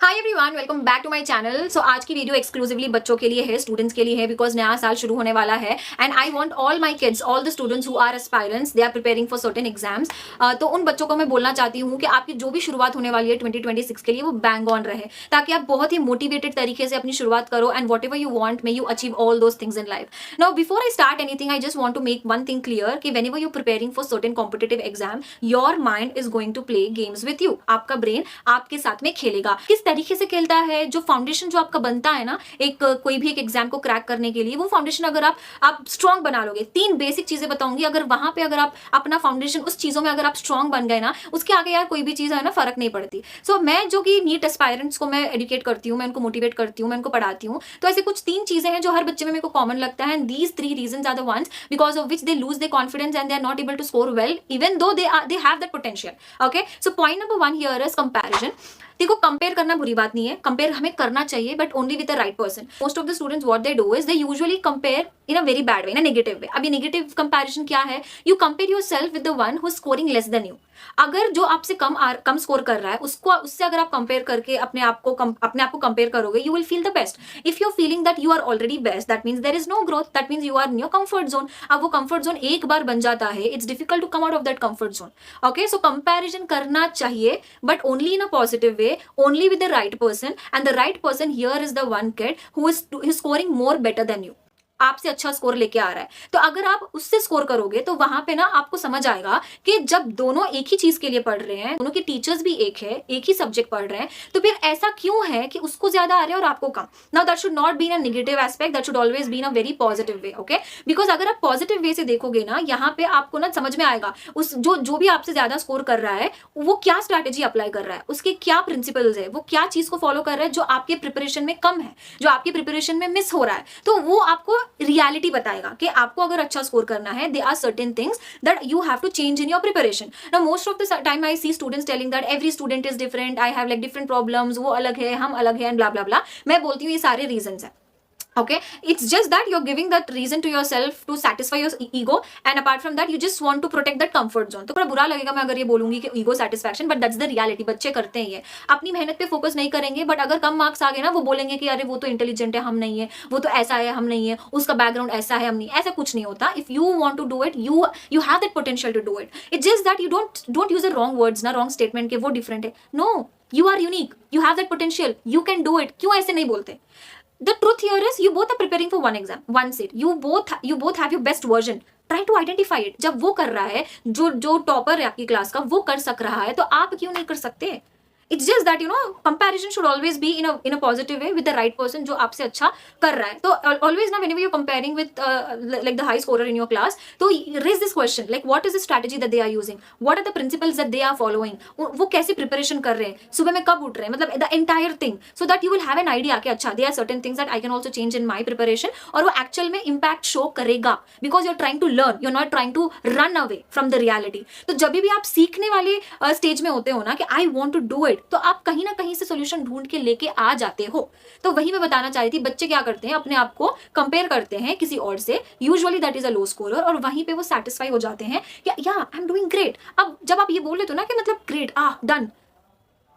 Hi everyone, welcome back to my channel. So आज की video exclusively बच्चों के लिए है, स्टूडेंट्स के लिए है, बिकॉज नया साल शुरू होने वाला है and I want all my kids, all the students who are aspirants, they are preparing for certain exams. तो उन बच्चों को मैं बोलना चाहती हूँ कि आपकी जो भी शुरुआत होने वाली है 2026 के लिए वो बैंग ऑन रहे, ताकि आप बहुत ही मोटिवेटेड तरीके से अपनी शुरुआत करो and whatever you want may you achieve all those things in life. Now before I start anything I just want to make one thing clear कि whenever you preparing for certain competitive exam, your mind is going to play games with you. आपका brain आपके साथ में खेलेगा। किस तरीके से खेलता है, जो फाउंडेशन जो आपका बनता है ना एक कोई भी एक एग्जाम को क्रैक करने के लिए, वो फाउंडेशन अगर आप स्ट्रांग बना लोगे, तीन बेसिक चीजें बताऊंगी, अगर वहां पे अगर आप अपना फाउंडेशन उस चीजों में अगर आप स्ट्रांग बन गए ना, उसके आगे यार कोई भी चीज है ना फर्क नहीं पड़ती। सो मैं जो कि नीट एस्पायरेंट्स को मैं एजुकेट करती हूँ, मैं उनको मोटिवेट करती हूँ, मैं उनको पढ़ाती हूँ, तो ऐसे कुछ तीन चीजें हैं जो हर बच्चे में मेरे को कॉमन लगता है and these three reasons are the ones because of which they lose their confidence and they are not able to score well even though they have that potential. Okay, so point number 1 here is comparison. देखो, compare करना बुरी बात नहीं है, compare हमें करना चाहिए, but only with the right person. Most of the students what they do is they usually compare in a very bad way, in a negative way. अभी नेगेटिव कंपैरिजन क्या है? You compare yourself with the one who is scoring less than you. अगर जो आपसे कम score कर रहा है उससे अगर आप कंपेयर करके अपने आप को कंपेयर करोगे, you will feel the best. If you feeling that you are already best, that means there is no growth, that means you are in your comfort zone. अब वो कंफर्ट जोन एक बार बन जाता है, it's difficult to come out of that comfort zone. Okay, so comparison करना चाहिए, but only in a positive way, only with the right person, and the right person here is the one kid who is scoring more better than you. आपसे अच्छा score लेके आ रहा है, तो अगर आप उससे स्कोर करोगे तो वहां पे ना आपको समझ आएगा कि जब दोनों एक ही चीज के लिए पढ़ रहे हैं, दोनों के टीचर्स भी एक है, एक ही सब्जेक्ट पढ़ रहे हैं, तो फिर ऐसा क्यों है कि उसको ज्यादा आ रहा है और आपको कम। Now that should not be in a negative aspect, that should always be in a very positive way. Okay, because अगर आप पॉजिटिव वे से देखोगे ना, यहाँ पे आपको ना समझ में आएगा उस जो भी आपसे ज्यादा स्कोर कर रहा है वो क्या स्ट्रैटेजी अप्लाई कर रहा है, उसके क्या प्रिंसिपल्स है, वो क्या चीज को फॉलो कर रहा है जो आपके प्रिपरेशन में कम है, जो आपके प्रिपरेशन में मिस हो रहा है। तो वो आपको रियलिटी बताएगा कि आपको अगर अच्छा स्कोर करना है, there are certain things that you have to change in your preparation. Now most of the time I see students telling that every student is different, I have like different problems, वो अलग है, हम अलग है, and blah blah blah. मैं बोलती हूँ ये सारे reasons हैं। Okay, it's just that you're giving that reason to yourself to satisfy your ego, and apart from that you just want to protect that comfort zone. तो बड़ा बुरा लगेगा मैं अगर ये बोलूंगी कि ego satisfaction, but that's the reality। बच्चे करते हैं ये, अपनी मेहनत पे फोकस नहीं करेंगे, बट अगर कम मार्क्स आ गए ना, वो बोलेंगे कि अरे वो तो इंटेलिजेंट है, हम नहीं है, वो तो ऐसा है, हम नहीं है, उसका बैकग्राउंड ऐसा है, हम नहीं। ऐसा कुछ नहीं होता। If you want to do it, you have that potential to do it. It's just that you don't use the wrong words ना, wrong statement के वो different है। No, you are unique, you have that potential, you can do it। क्यों ऐसे नहीं बोलते? The truth here is you both are preparing for one exam, one seat. You both have your best version. Try to identify it. जब वो कर रहा है, जो टॉपर है आपकी क्लास का, वो कर सक रहा है, तो आप क्यों नहीं कर सकते? It's just that comparison should always be in a positive way with the right person जो आपसे अच्छा कर रहा है। तो always ना, whenever you're comparing with like the high scorer in your class, तो raise this question like what is the strategy that they are using, what are the principles that they are following, वो कैसे preparation कर रहे हैं, सुबह में कब उठ रहे हैं, मतलब the entire thing, so that you will have an idea कि अच्छा there are certain things that I can also change in my preparation, और वो actual में impact show करेगा, because you're trying to learn, you're not trying to run away from the reality। तो जब भी आप सीखने वाले स्टेज में होते हो ना कि I want to do it, तो आप कहीं ना कहीं से सोल्यूशन ढूंढ के लेके आ जाते हो। तो वही मैं बताना चाह रही थी, बच्चे क्या करते हैं, अपने आप को कंपेयर करते हैं किसी और से, usually that is a low scorer, और वहीं पे वो सेटिस्फाई हो जाते हैं कि या आई एम डूइंग ग्रेट। अब जब आप ये बोल रहे हो ना कि मतलब ग्रेट डन,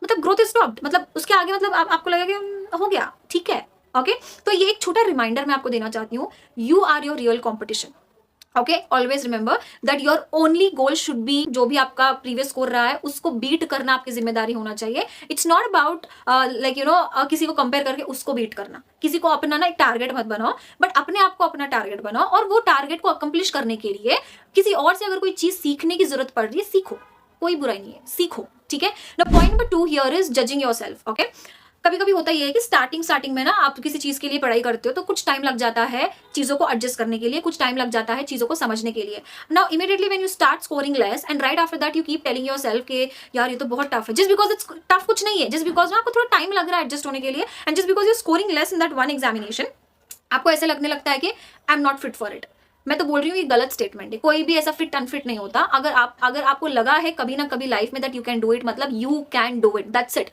मतलब ग्रोथ इज स्टॉप्ड, मतलब उसके आगे मतलब आपको लगेगा कि हो गया, ठीक है। ओके, तो ये एक छोटा रिमाइंडर मैं आपको देना चाहती हूँ, you are your real competition. Okay, always remember that your only goal should be, जो भी आपका प्रीवियस स्कोर रहा है उसको बीट करना आपकी जिम्मेदारी होना चाहिए। इट्स नॉट अबाउट लाइक किसी को कंपेयर करके उसको बीट करना, किसी को अपना ना एक टारगेट मत बनाओ, बट अपने आप को अपना टारगेट बनाओ, और वो टारगेट को अकम्प्लिश करने के लिए किसी और से अगर कोई चीज सीखने की जरूरत पड़ रही है, सीखो, कोई बुराई नहीं है, सीखो, ठीक है ना। Point number 2 here is judging yourself. Okay, कभी कभी होता ही है कि स्टार्टिंग में ना आप किसी चीज के लिए पढ़ाई करते हो तो कुछ टाइम लग जाता है चीजों को एडजस्ट करने के लिए, कुछ टाइम लग जाता है चीजों को समझने के लिए। Now immediately when you start scoring less and right after that you keep telling yourself कि यार ये तो बहुत टफ है, जस्ट बिकॉज इट्स टफ कुछ नहीं है, जस्ट बिकॉज ना आपको थोड़ा टाइम लग रहा है एडजस्ट होने के लिए, and just because you scoring less in that one examination, आपको ऐसे लगने लगता है कि I am not fit for it. मैं तो बोल रही हूँ ये गलत स्टेटमेंट है, कोई भी ऐसा फिट अनफिट नहीं होता। अगर आपको लगा है कभी ना कभी लाइफ में that you can do it, मतलब you can do it, that's it.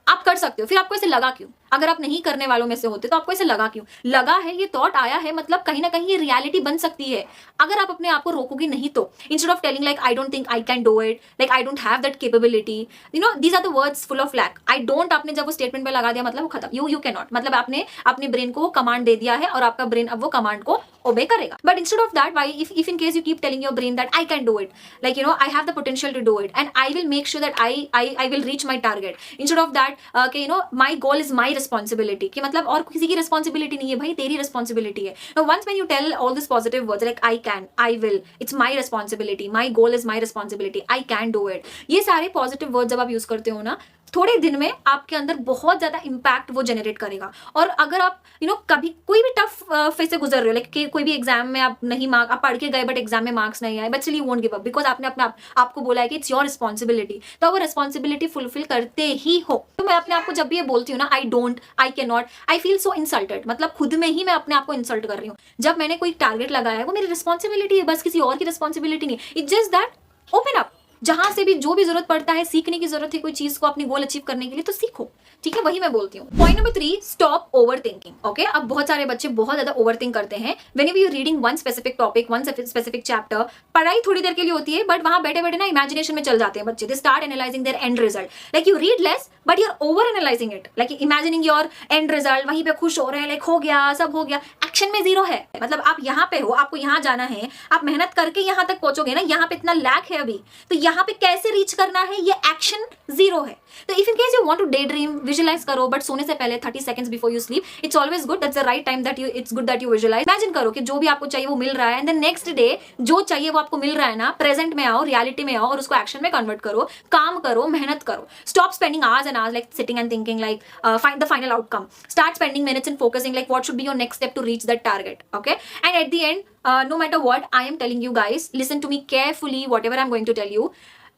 आप कर सकते हो। फिर आपको ऐसे लगा क्यों? अगर आप नहीं करने वालों में से होते तो आपको ऐसे लगा क्यों? लगा है, ये थॉट आया है, मतलब कहीं ना कहीं ये रियलिटी बन सकती है अगर आप अपने आप को रोकोगे नहीं तो। Instead of telling like I don't think I can do it, like I don't have that capability, you know these are the words full of lack. I don't आपने जब वो स्टेटमेंट पे लगा दिया मतलब वो खत्म, यू कैन नॉट, मतलब आपने अपने ब्रेन को वो कमांड दे दिया है और आपका ब्रेन अब वो कमांड को ओबे करेगा। But instead of that, why if in case you keep telling your brain that I can do it, like you know I have the potential to do it and I will make sure that I will reach my target, instead of that कि you know my goal is my responsibility, कि मतलब और किसी की responsibility नहीं है भाई, तेरी responsibility है। Now once when you tell all these positive words like I can, I will, it's my responsibility, my goal is my responsibility, I can do it, ये सारे positive words जब आप यूज करते हो ना, थोड़े दिन में आपके अंदर बहुत ज्यादा इम्पैक्ट वो जनरेट करेगा। और अगर आप यू नो कभी कोई भी टफ फेज से गुजर रहे हो, लाइक कोई भी एग्जाम में आप नहीं मार्क, आप पढ़ के गए बट एग्जाम में मार्क्स नहीं आए, but still you won't give up because आपने अपने आपको बोला है कि इट्स योर रिस्पॉन्सिबिलिटी, तो वो रिस्पॉन्सिबिलिटी फुलफिल करते ही हो। तो मैं अपने आप को जब भी ये बोलती हूँ ना I don't, I can not, I feel so insulted, मतलब खुद में ही मैं अपने आप को इंसल्ट कर रही हूँ। जब मैंने कोई टारगेट लगाया है वो मेरी रिस्पॉन्सिबिलिटी है, बस किसी और की रिस्पॉन्सिबिलिटी नहीं। It's just that open up, जहां से भी जो भी जरूरत पड़ता है, सीखने की जरूरत है कोई चीज को अपनी गोल अचीव करने के लिए, तो सीखो, ठीक है, वही मैं बोलती हूँ। Point number 3, stop over thinking. Okay, अब बहुत सारे बच्चे बहुत ज्यादा ओवर थिंक करते हैं। Whenever you reading one specific topic, one specific chapter, पढ़ाई थोड़ी देर के लिए होती है बट वहां बैठे बैठे ना इमेजिनेशन में चल जाते हैं बच्चे। They start analysing their end result, like you read less but you are over analysing it, like imagining your end result, वहीं पे खुश हो रहे हैं, लाइक हो गया, सब हो गया, एक्शन में जीरो है। मतलब आप यहाँ पे हो, आपको यहाँ जाना है, आप मेहनत करके यहाँ तक पहुंचोगे ना, यहाँ पे इतना लैक है अभी, तो यहाँ पे कैसे रीच करना है, ये एक्शन जीरो है। तो if in case you want to daydream, visualise करो, बट सोने से पहले 30 seconds before you sleep, it's always good, that's the right time that you, it's good that you visualise. Imagine करो कि जो भी आपको चाहिए वो मिल रहा है, एंड द नेक्स्ट डे जो चाहिए वो आपको मिल रहा है ना, प्रेजेंट में आओ, रियलिटी में आओ और उसको एक्शन में कन्वर्ट करो, काम करो, मेहनत करो। Stop spending hours and hours like sitting and thinking like find the final outcome. Start spending minutes and focusing like what should be your next step to reach that target. Okay, and at the end, no matter what I am telling you guys, listen to me carefully, whatever I'm going to tell you.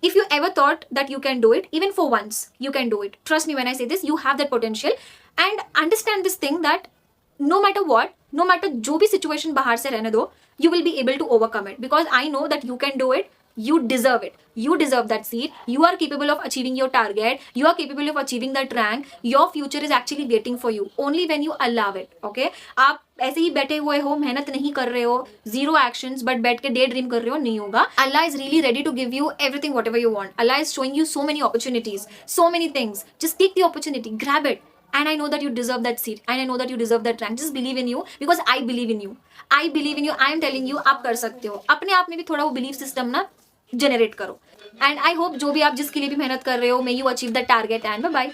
If you ever thought that you can do it, even for once, you can do it. Trust me when I say this, you have that potential. And understand this thing that no matter what, no matter जो भी situation बाहर से रहने दो, you will be able to overcome it because I know that you can do it. You deserve it. You deserve that seat. You are capable of achieving your target. You are capable of achieving that rank. Your future is actually waiting for you only when you allow it. Okay? आप ऐसे ही बैठे हुए हो, मेहनत नहीं कर रहे हो, zero actions, but बैठ के डे ड्रीम कर रहे हो, नहीं होगा। Allah is really ready to give you everything, whatever you want. Allah is showing you so many opportunities, so many things. Just take the opportunity, grab it. And I know that you deserve that seat. And I know that you deserve that rank. Just believe in you because I believe in you. I believe in you. I am telling you, आप कर सकते हो। अपने आप में भी थोड़ा वो belief system ना जनरेट करो। एंड आई होप जो भी आप जिसके लिए भी मेहनत कर रहे हो, may you achieve the target and bye bye.